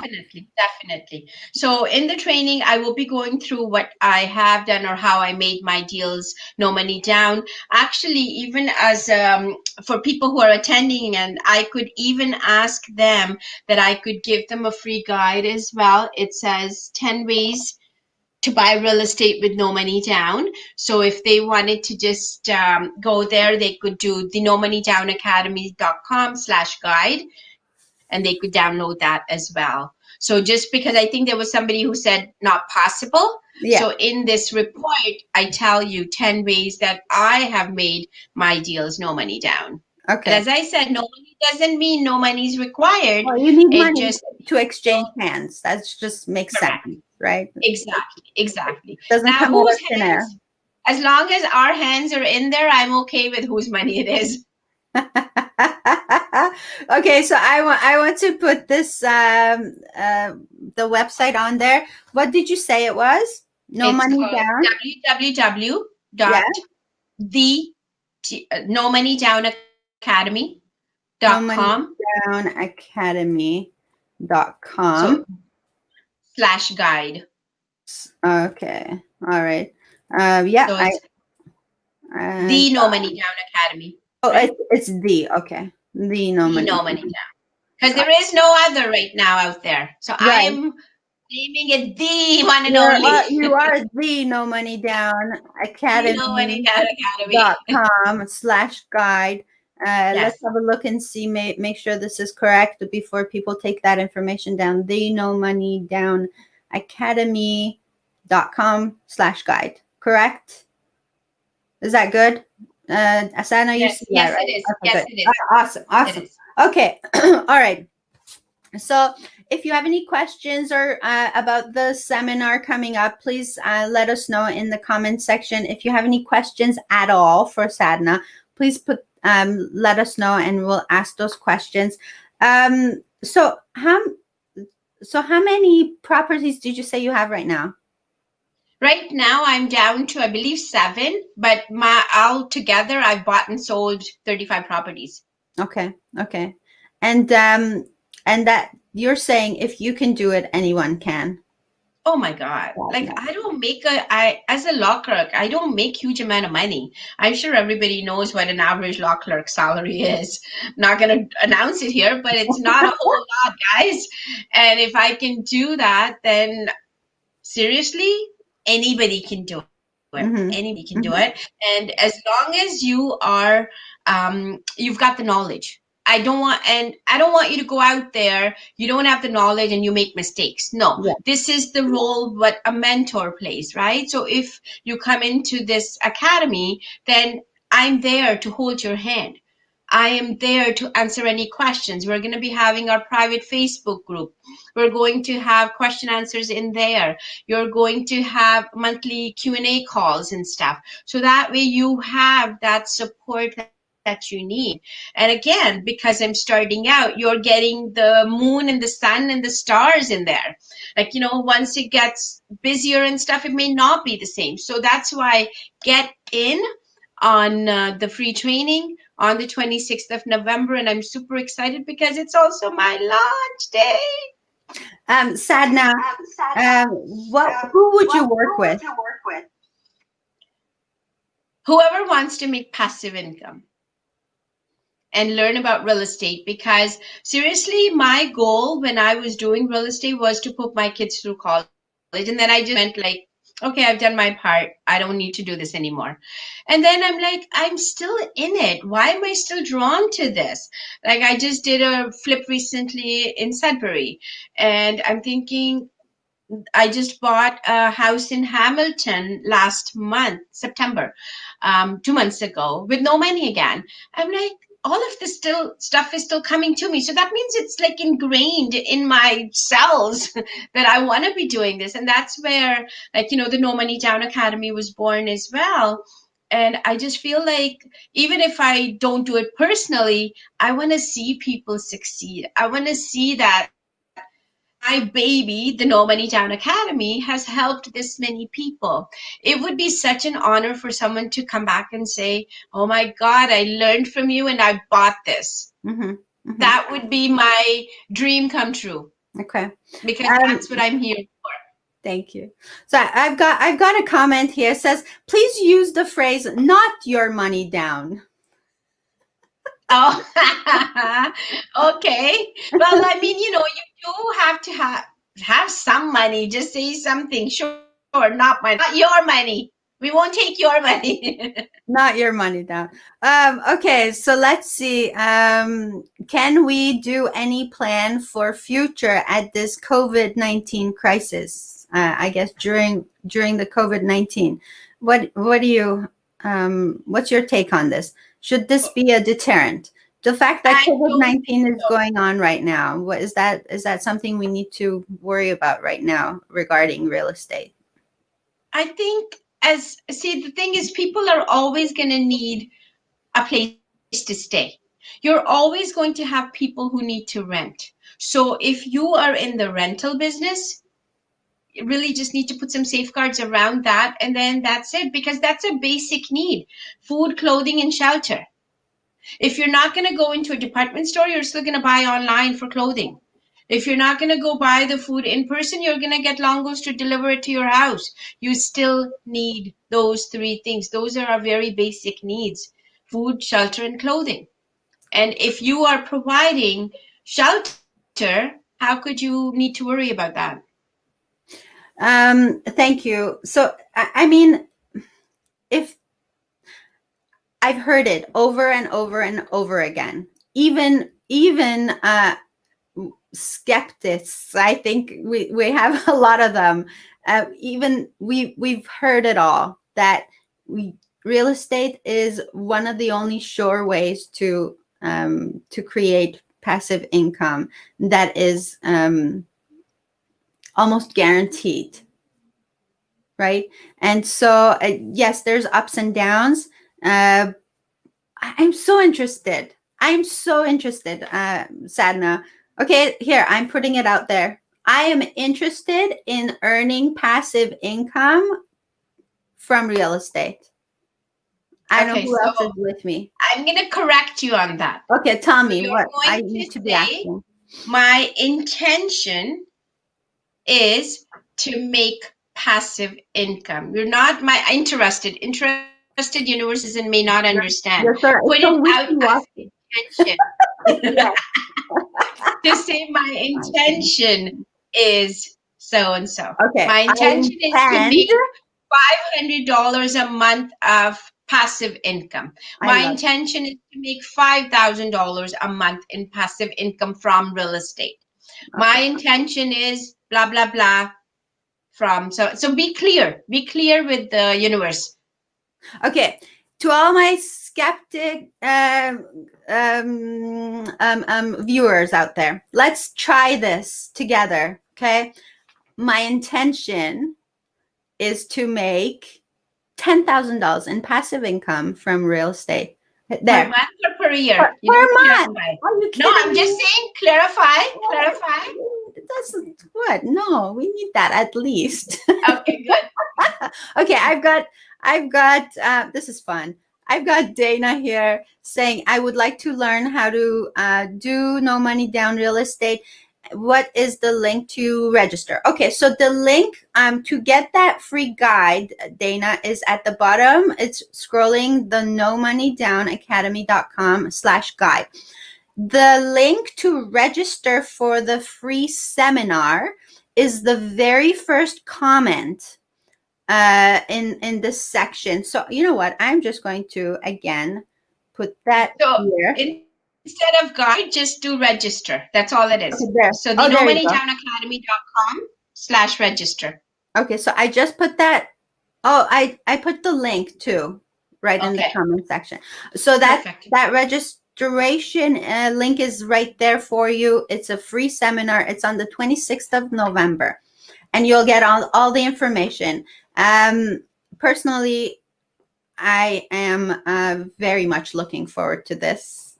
B: Definitely. So in the training, I will be going through what I have done or how I made my deals no money down. Actually, even as for people who are attending, and I could even ask them that I could give them a free guide as well. It says 10 ways to buy real estate with no money down. So if they wanted to just go there, they could do the nomoneydownacademy.com/guide, and they could download that as well. So just because I think there was somebody who said not possible. Yeah. So in this report, I tell you 10 ways that I have made my deals no money down. Okay. And as I said, no money doesn't mean no money is required.
A: Well, you need money to exchange hands. That just makes sense, right?
B: Exactly.
A: Doesn't
B: now,
A: come out of thin air.
B: As long as our hands are in there, I'm okay with whose money it is.
A: Okay, so I want to put this the website on there. What did you say it was? No money down.
B: www.thenomoneydownacademy.com /guide.
A: Okay. All right. Yeah.
B: So the No Money Down Academy.
A: Oh, right? It's the okay. The No Money
B: Down. Because there is no other right now out there. So right. I am naming it the one and only.
A: You are the No Money Down Academy.
B: No Money Down Academy.
A: .com/guide. Yes. Let's have a look and see. Make sure this is correct before people take that information down. The No Money Down Academy.com/guide. Correct? Is that good? Sadhana, you see that, right?
B: It is. Okay, yes, it is.
A: Awesome. It is. Okay. All right. So if you have any questions or about the seminar coming up, please let us know in the comment section. If you have any questions at all for Sadhana, please let us know and we'll ask those questions. So how many properties did you say you have right now?
B: Right now, I'm down to, I believe, 7, but altogether, I've bought and sold 35 properties.
A: Okay. And that you're saying if you can do it, anyone can.
B: Oh my God. Like
A: Yeah.
B: I don't make I as a law clerk, I don't make huge amount of money. I'm sure everybody knows what an average law clerk salary is. Not gonna announce it here, but it's not a whole lot, guys. And if I can do that, then seriously, anybody can do it. Anybody
A: Mm-hmm.
B: can do it.
A: Mm-hmm.
B: And as long as you are, you've got the knowledge. I don't want you to go out there. You don't have the knowledge and you make mistakes. No,
A: Yeah.
B: this is the role what a mentor plays, right? So if you come into this academy, then I'm there to hold your hand. I am there to answer any questions. We're going to be having our private Facebook group. We're going to have question answers in there. You're going to have monthly Q&A calls and stuff. So that way you have that support that you need. And again, because I'm starting out, you're getting the moon and the sun and the stars in there. Like, once it gets busier and stuff, it may not be the same. So that's why get in on the free training on the 26th of November. And I'm super excited because it's also my launch day.
A: Sadhna, who would you work with?
B: Whoever wants to make passive income and learn about real estate, because seriously, my goal when I was doing real estate was to put my kids through college. And then I just went like, okay, I've done my part. I don't need to do this anymore. And then I'm like, I'm still in it. Why am I still drawn to this? Like I just did a flip recently in Sudbury, and I'm thinking, I just bought a house in Hamilton last month, September, 2 months ago, with no money again. I'm like, all of this still stuff is still coming to me. So that means it's like ingrained in my cells that I want to be doing this. And that's where, like, the No Money Down Academy was born as well. And I just feel like even if I don't do it personally, I want to see people succeed. I want to see that my baby, the No Money Down Academy, has helped this many people. It would be such an honor for someone to come back and say, oh my God, I learned from you and I bought this.
A: Mm-hmm. Mm-hmm.
B: That would be my dream come true
A: Okay.
B: because that's what I'm here for.
A: Thank you. So I've got a comment here. It says, please use the phrase "not your money down."
B: Oh, okay. Well, I mean, you do have to have some money. Just say something. Sure, not my, not your money. We won't take your money.
A: Not your money down. Okay, so let's see. Can we do any plan for future at this COVID-19 crisis? I guess during the COVID-19. What do you what's your take on this? Should this be a deterrent? The fact that
B: I don't
A: COVID-19
B: think
A: is
B: so.
A: going on right now, what is that? Is that something we need to worry about right now regarding real estate?
B: I think the thing is, people are always going to need a place to stay. You're always going to have people who need to rent. So if you are in the rental business, you really just need to put some safeguards around that, and then that's it, because that's a basic need: food, clothing, and shelter. If you're not going to go into a department store, you're still going to buy online for clothing. If you're not going to go buy the food in person, you're going to get Longos to deliver it to your house. You still need those three things. Those are our very basic needs: food, shelter, and clothing. And if you are providing shelter, how could you need to worry about that?
A: Thank you. So I mean, if I've heard it over and over and over again, even skeptics, I think we have a lot of them. Even we've heard it all, that we real estate is one of the only sure ways to create passive income that is almost guaranteed, right? And so yes, there's ups and downs. I'm so interested. I'm so interested, Sadhna. Okay, here, I'm putting it out there. I am interested in earning passive income from real estate. I know
B: Okay,
A: who
B: so
A: else is with me.
B: I'm going to correct you on that.
A: Okay, tell
B: So
A: me
B: you're
A: what I
B: going to
A: need to be
B: say,
A: asking.
B: my intention is to make passive income. You're not my interested. Interested universes and may not understand.
A: You're
B: Put
A: so,
B: it
A: it's so
B: out as
A: wishy-washy.
B: intention.
A: Yes.
B: To say my
A: I see.
B: intention is so and so.
A: Okay,
B: My
A: I
B: intention is to
A: intend.
B: make $500 a month of passive income.
A: I
B: My
A: love.
B: intention is to make $5,000 a month in passive income from real estate. My
A: Okay.
B: intention is blah blah blah from, so be clear with the universe.
A: Okay. To all my skeptic viewers out there, let's try this together. Okay. My intention is to make $10,000 in passive income from real estate.
B: Per
A: There.
B: month or per
A: Per,
B: year? You
A: per
B: didn't
A: month.
B: clarify.
A: Are you
B: No,
A: kidding
B: I'm just
A: me?
B: saying clarify,
A: What?
B: clarify.
A: That's what? No, we need that at least.
B: Okay, good.
A: Okay, I've got this is fun. I've got Dana here saying I would like to learn how to do no money down real estate. What is the link to register? Okay, so the link to get that free guide, Dana, is at the bottom. It's scrolling the no money down academy.com/guide. The link to register for the free seminar is the very first comment in this section. So you know what? I'm just going to again put that
B: So
A: here.
B: instead of guide, just do register. That's all it is.
A: Okay,
B: So
A: there.
B: the no
A: Oh,
B: money
A: there you
B: down
A: go.
B: academy.com/register.
A: Okay, so I just put that. Oh, I put the link too, right in the
B: Okay,
A: comment section. So
B: perfect.
A: that registration link is right there for you. It's a free seminar. It's on the 26th of November, and you'll get all the information. Personally, I am very much looking forward to this.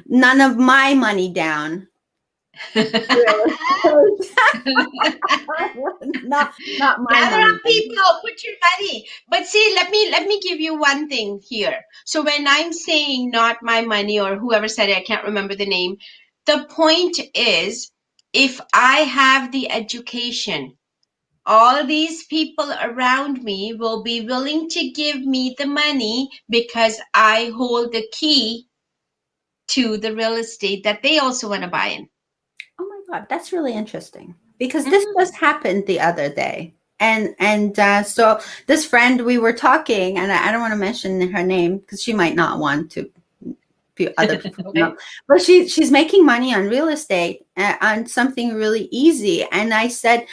A: None of my money down. not my
B: Gather
A: money
B: up,
A: down.
B: people, put your money. But see, let me give you one thing here. So when I'm saying not my money, or whoever said it, I can't remember the name, the point is, if I have the education, all these people around me will be willing to give me the money because I hold the key to the real estate that they also want to buy in.
A: Oh my God, that's really interesting because this
B: Mhm.
A: just happened the other day. And so this friend, we were talking, and I don't want to mention her name because she might not want to other people know,
B: Okay.
A: but she's making money on real estate on something really easy. And I said,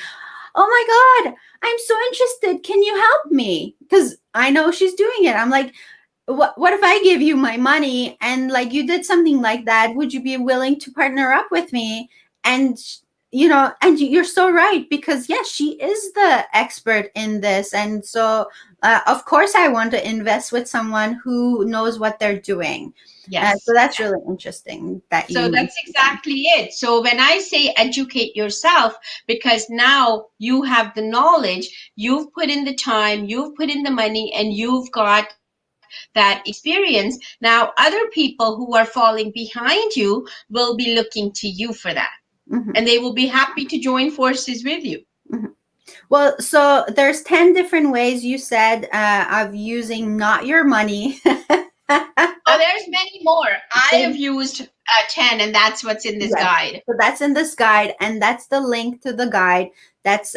A: oh my God, I'm so interested. Can you help me? Because I know she's doing it. I'm like, what if I give you my money and like you did something like that? Would you be willing to partner up with me? And and you're so right, because yes, she is the expert in this. And so of course I want to invest with someone who knows what they're doing. So
B: Yes.
A: that's really interesting that you
B: So
A: mentioned
B: that's
A: that.
B: exactly it. So when I say educate yourself, because now you have the knowledge, you've put in the time, you've put in the money, and you've got that experience. Now, other people who are falling behind you will be looking to you for that.
A: Hmm.
B: And they will be happy to join forces with you.
A: Hmm. Well, so there's 10 different ways you said of using not your money.
B: Oh, there's many more. I have used 10, and that's what's in this
A: Yes.
B: guide.
A: So that's in this guide, and that's the link to the guide that's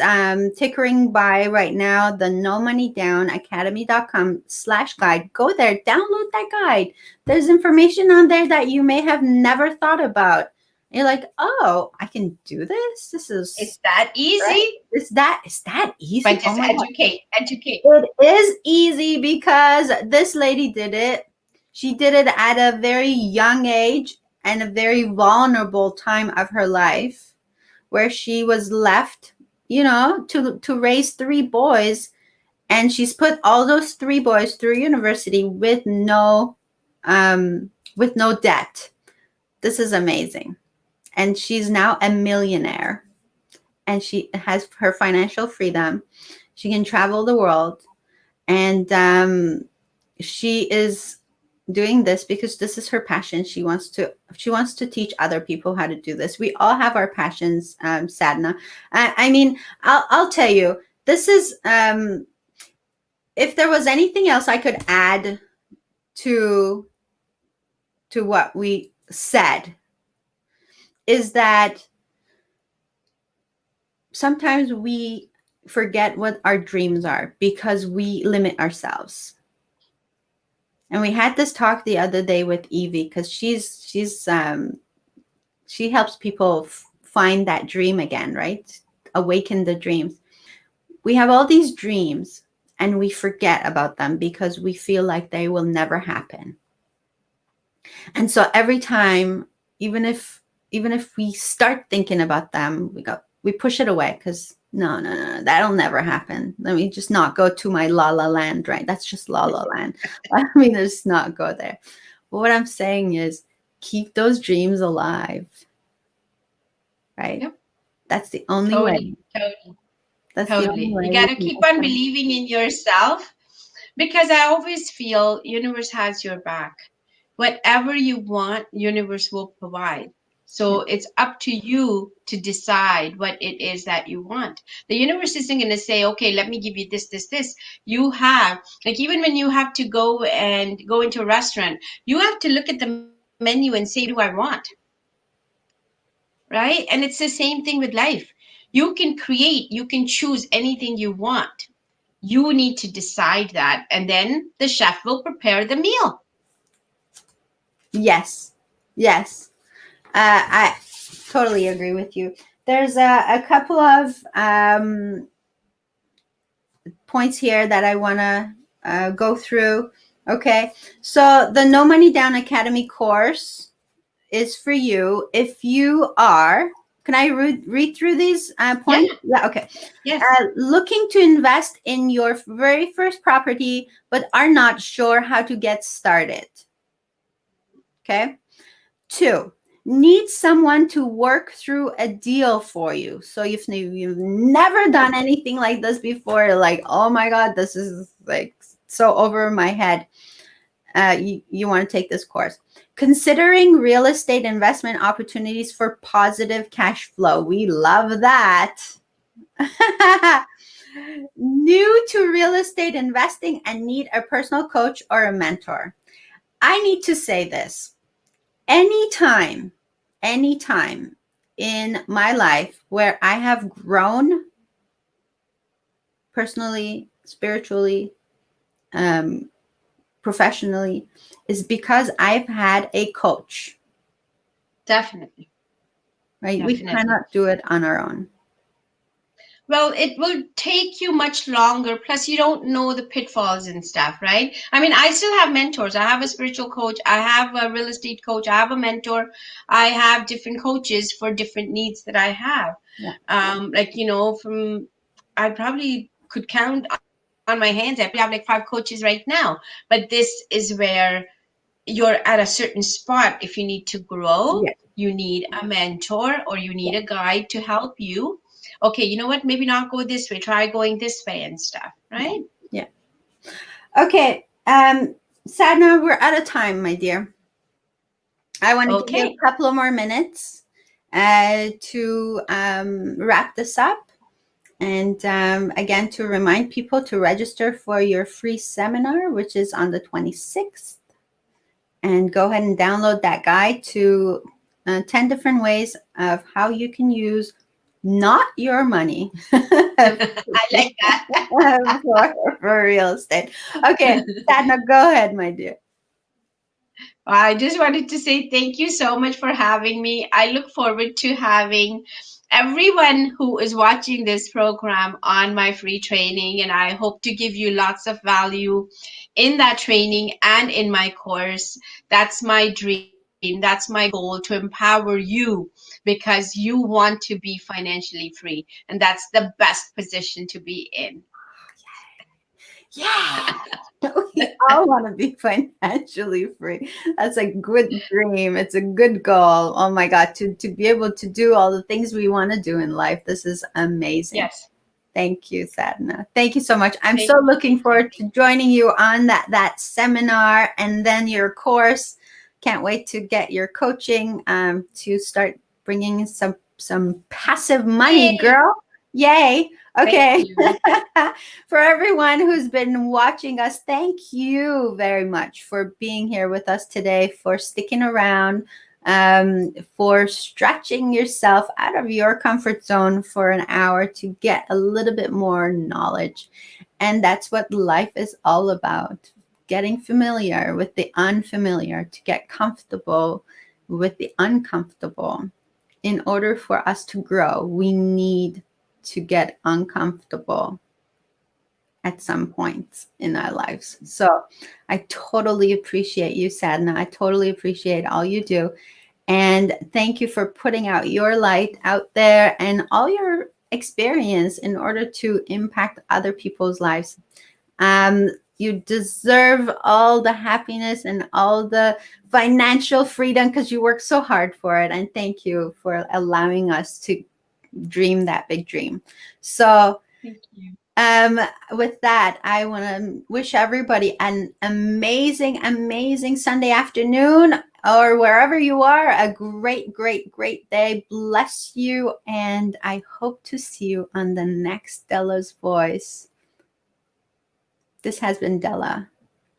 A: tickering by right now, the no money down academy.com/guide. Go there, download that guide. There's information on there that you may have never thought about. You're like, oh, I can do this. This
B: It's
A: is
B: that
A: right.
B: easy,
A: Is that easy?
B: but
A: Oh
B: just
A: my God.
B: educate, educate.
A: It is easy because this lady did it. She did it at a very young age and a very vulnerable time of her life, where she was left, to raise three boys, and she's put all those three boys through university with no debt. This is amazing. And she's now a millionaire, and she has her financial freedom. She can travel the world, and she is doing this because this is her passion. She wants to teach other people how to do this. We all have our passions, Sadhana. I mean, I'll tell you, this is if there was anything else I could add to what we said, is that sometimes we forget what our dreams are because we limit ourselves. And we had this talk the other day with Evie, because she helps people find that dream again, right? Awaken the dreams. We have all these dreams and we forget about them because we feel like they will never happen. And so every time, even if we start thinking about them, we push it away, because no, that'll never happen. Let me just not go to my la la land, right? That's just la la land. I mean, just not go there. But what I'm saying is, keep those dreams alive, right?
B: Yep.
A: That's the only way.
B: Totally.
A: That's the only
B: Totally.
A: way
B: You
A: we
B: got to
A: can
B: keep
A: get
B: on
A: them.
B: believing in yourself, because I always feel universe has your back. Whatever you want, universe will provide.
A: Yeah.
B: So it's up to you to decide what it is that you want. The universe isn't going to say, okay, let me give you this, this, this. You have, like, even when you have to go into a restaurant, you have to look at the menu and say, what do I want? Right? And it's the same thing with life. You can create, you can choose anything you want. You need to decide that, and then the chef will prepare the meal.
A: Yes. Yes. I totally agree with you. There's a couple of points here that I want to go through. Okay. So the No Money Down Academy course is for you if you are. Can I read through these
B: Yeah.
A: points? Yeah. Okay.
B: Yes.
A: Looking to invest in your very first property, but are not sure how to get started. Okay. 2, need someone to work through a deal for you. So if you've never done anything like this before, like, oh my God, this is like so over my head, you want to take this course. Considering real estate investment opportunities for positive cash flow. We love that. New to real estate investing and need a personal coach or a mentor. I need to say this. Anytime in my life where I have grown personally, spiritually, professionally, is because I've had a coach,
B: Definitely.
A: right? We
B: Definitely.
A: cannot do it on our own.
B: Well, it will take you much longer. Plus, you don't know the pitfalls and stuff, right? I mean, I still have mentors. I have a spiritual coach. I have a real estate coach. I have a mentor. I have different coaches for different needs that I have.
A: Yeah.
B: Like, I probably could count on my hands. I probably have like 5 coaches right now. But this is where you're at a certain spot. If you need to grow,
A: Yeah.
B: you need a mentor or you need
A: Yeah.
B: a guide to help you. Okay, you know what? Maybe not go this way, try going this way and stuff,
A: Yeah.
B: right?
A: Yeah. Okay. Sadhana, we're out of time, my dear. I want to give you
B: Okay.
A: a couple of more minutes to wrap this up. And again, to remind people to register for your free seminar, which is on the 26th. And go ahead and download that guide to 10 different ways of how you can use not your money
B: I like that.
A: for real estate. Okay, Sadhana, go ahead, my dear.
B: I just wanted to say thank you so much for having me. I look forward to having everyone who is watching this program on my free training, and I hope to give you lots of value in that training and in my course. That's my dream. That's my goal, to empower you because you want to be financially free, and that's the best position to be in.
A: Yeah. We all want to be financially free. That's a good dream. It's a good goal. Oh my God, to be able to do all the things we want to do in life. This is amazing.
B: Yes.
A: Thank you, Sadhana. Thank you so much. I'm
B: Thank
A: so
B: you.
A: looking forward to joining you on that seminar and then your course. Can't wait to get your coaching to start bringing in some passive money,
B: Yay.
A: girl. Yay.
B: Thank
A: Okay.
B: you.
A: For everyone who's been watching us, thank you very much for being here with us today, for sticking around, for stretching yourself out of your comfort zone for an hour to get a little bit more knowledge. And that's what life is all about, getting familiar with the unfamiliar, to get comfortable with the uncomfortable. In order for us to grow, we need to get uncomfortable at some point in our lives. So I totally appreciate you, Sadhana. I totally appreciate all you do. And thank you for putting out your light out there and all your experience in order to impact other people's lives. You deserve all the happiness and all the financial freedom because you work so hard for it. And thank you for allowing us to dream that big dream. So
B: Thank you.
A: with that, I want to wish everybody an amazing, amazing Sunday afternoon or wherever you are, a great, great, great day. Bless you. And I hope to see you on the next Dela's Voice. This has been Dela,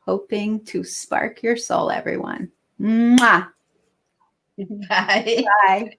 A: hoping to spark your soul, everyone. Mwah.
B: Bye.
A: Bye.